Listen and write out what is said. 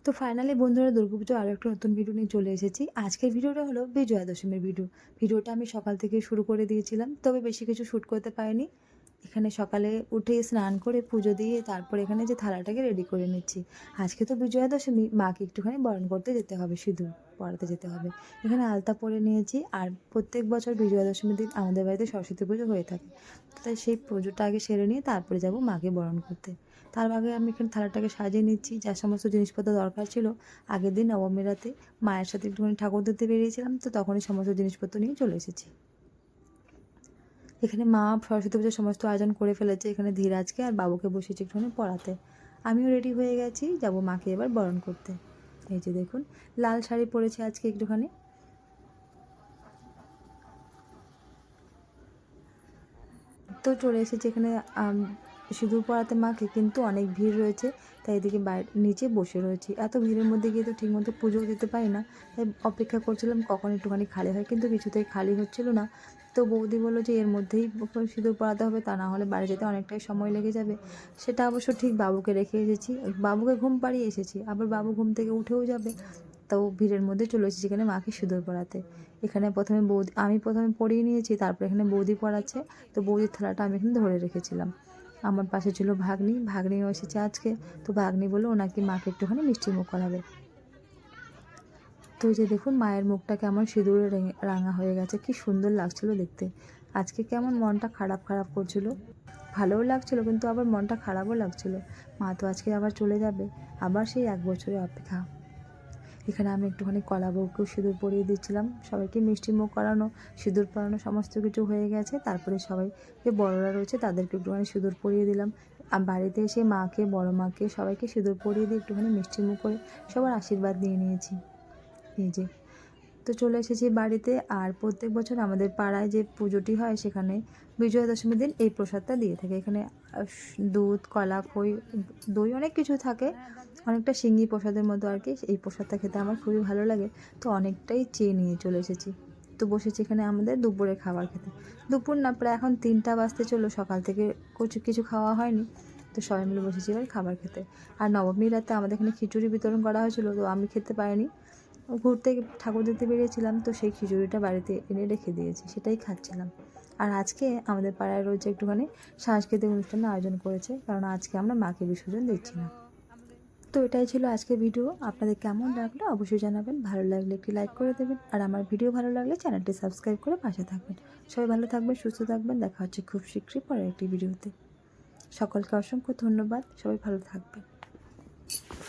তো ফাইনালি বন্ধুরা দুর্গাপুজোর আরও একটা নতুন ভিডিও নিয়ে চলে এসেছি। আজকের ভিডিওটা হলো বিজয়া দশমীর ভিডিও। ভিডিওটা আমি সকাল থেকে শুরু করে দিয়েছিলাম, তবে বেশি কিছু শ্যুট করতে পারিনি। এখানে সকালে উঠে স্নান করে পুজো দিয়ে তারপর এখানে যে থালাটাকে রেডি করে নিচ্ছি। আজকে তো বিজয়া দশমী, মাকে একটুখানি বরণ করতে যেতে হবে, সিঁদুর পরাতে যেতে হবে। এখানে আলতা পরে নিয়েছি। আর প্রত্যেক বছর বিজয়া দশমীর দিন আমাদের বাড়িতে সরস্বতী পুজো হয়ে থাকে, তাই সেই পুজোটা আগে সেরে নিয়ে তারপরে যাব মাকে বরণ করতে। তার আগে আমি এখানে থালাটাকে সাজিয়ে নিচ্ছি। যা সমস্ত জিনিসপত্র দরকার ছিল, আগের দিন নবমী রাতে মায়ের সাথে একটুখানি ঠাকুর ধরতে বেরিয়েছিলাম, তো তখনই সমস্ত জিনিসপত্র নিয়ে চলে এসেছি। এখানে মা সরস্বতী পুজোর সমস্ত আয়োজন করে ফেলেছে। এখানে ধীরাজকে আর বাবুকে বসেছে একটুখানি পড়াতে। আমিও রেডি হয়ে গেছি, যাব মাকে এবার বরণ করতে। এই যে দেখুন, লাল শাড়ি পরেছি আজকে একটুখানি। তো চলে এসেছি এখানে সিঁদুর পরাতে মাকে, কিন্তু অনেক ভিড় রয়েছে, তাই এদিকে বাইরে নিচে বসে রয়েছি। এত ভিড়ের মধ্যে গিয়ে তো ঠিকমতো পুজোও দিতে পারি না, তাই অপেক্ষা করছিলাম কখন একটুখানি খালি হয়, কিন্তু কিছুতেই খালি হচ্ছিল না। তো বৌদি বললো যে এর মধ্যেই সিঁদুর পরাতে হবে, তা না হলে বাড়ি যেতে অনেকটাই সময় লেগে যাবে। সেটা অবশ্য ঠিক, বাবুকে রেখে এসেছি, বাবুকে ঘুম পাড়িয়ে এসেছি, আবার বাবু ঘুম থেকে উঠেও যাবে। তো ভিড়ের মধ্যে চলে এসেছি এখানে মাকে সিঁদুর পরাতে। এখানে আমি প্রথমে পরিয়ে নিয়েছি, তারপর এখানে বৌদি পরাচ্ছে। তো বৌদির থালাটা আমি এখানে ধরে রেখেছিলাম। আমার পাশে ছিল ভাগ্নিও এসেছে আজকে। তো ভাগ্নি বললো ওনাকে মাকে একটুখানি মিষ্টি মুখ করাবে। তো এই যে দেখুন, মায়ের মুখটা কেমন সিঁদুরে রাঙা হয়ে গেছে, কি সুন্দর লাগছিল দেখতে। আজকে কেমন মনটা খারাপ খারাপ করছিল, ভালোও লাগছিল কিন্তু আবার মনটা খারাপও লাগছিল। মা তো আজকে আবার চলে যাবে, আবার সেই 1 বছরের অপেক্ষা। এখানে আমি একটুখানি কলা বউকেও সিঁদুর পরিয়ে দিচ্ছিলাম। সবাইকে মিষ্টি মুখ করানো, সিঁদুর পরানো সমস্ত কিছু হয়ে গেছে। তারপরে সবাই যে বড়রা রয়েছে তাদেরকে একটুখানি সিঁদুর পরিয়ে দিলাম। বাড়িতে এসে মাকে, বড় মাকে সবাইকে সিঁদুর পরিয়ে দিয়ে একটুখানি মিষ্টি মুখ করে সবার আশীর্বাদ নিয়ে নিয়েছি। এই যে, তো চলে এসেছি বাড়িতে। আর প্রত্যেক বছর আমাদের পাড়ায় যে পুজোটি হয়, সেখানে বিজয়া দশমীর দিন এই প্রসাদটা দিয়ে থাকে। এখানে দুধ, কলা, খই, দই, অনেক কিছু থাকে, অনেকটা সিঙ্গি প্রসাদের মতো আর কি। এই প্রসাদটা খেতে আমার খুবই ভালো লাগে, তো অনেকটাই চেয়ে নিয়ে চলে এসেছি। তো বসেছি এখানে আমাদের দুপুরে খাবার খেতে। দুপুর না, প্রায় এখন 3টা বাজতে চলো, সকাল থেকে কিছু খাওয়া হয়নি। তো সবাই মিলে বসেছি এবার খাবার খেতে। আর নবমীর রাতে আমাদের এখানে খিচুড়ি বিতরণ করা হয়েছিল, তো আমি খেতে পারিনি। ঘুরতে ঠাকুর দেখতে বেরিয়েছিলাম, তো সেই খিচুড়িটা বাড়িতে এনে রেখে দিয়েছি, সেটাই খাচ্ছিলাম। আর আজকে আমাদের পাড়ায় রয়েছে একটুখানি সাংস্কৃতিক অনুষ্ঠানের আয়োজন করেছে, কারণ আজকে আমরা মাকে বিসর্জন দিচ্ছি না। তো এটাই ছিল আজকের ভিডিও। আপনাদের কেমন লাগলো অবশ্যই জানাবেন। ভালো লাগলে একটি লাইক করে দেবেন, আর আমার ভিডিও ভালো লাগলে চ্যানেলটি সাবস্ক্রাইব করে পাশে থাকবেন। সবাই ভালো থাকবেন, সুস্থ থাকবেন। দেখা হচ্ছে খুব শীঘ্রই পরের একটি ভিডিওতে। সকলকে অসংখ্য ধন্যবাদ। সবাই ভালো থাকবেন।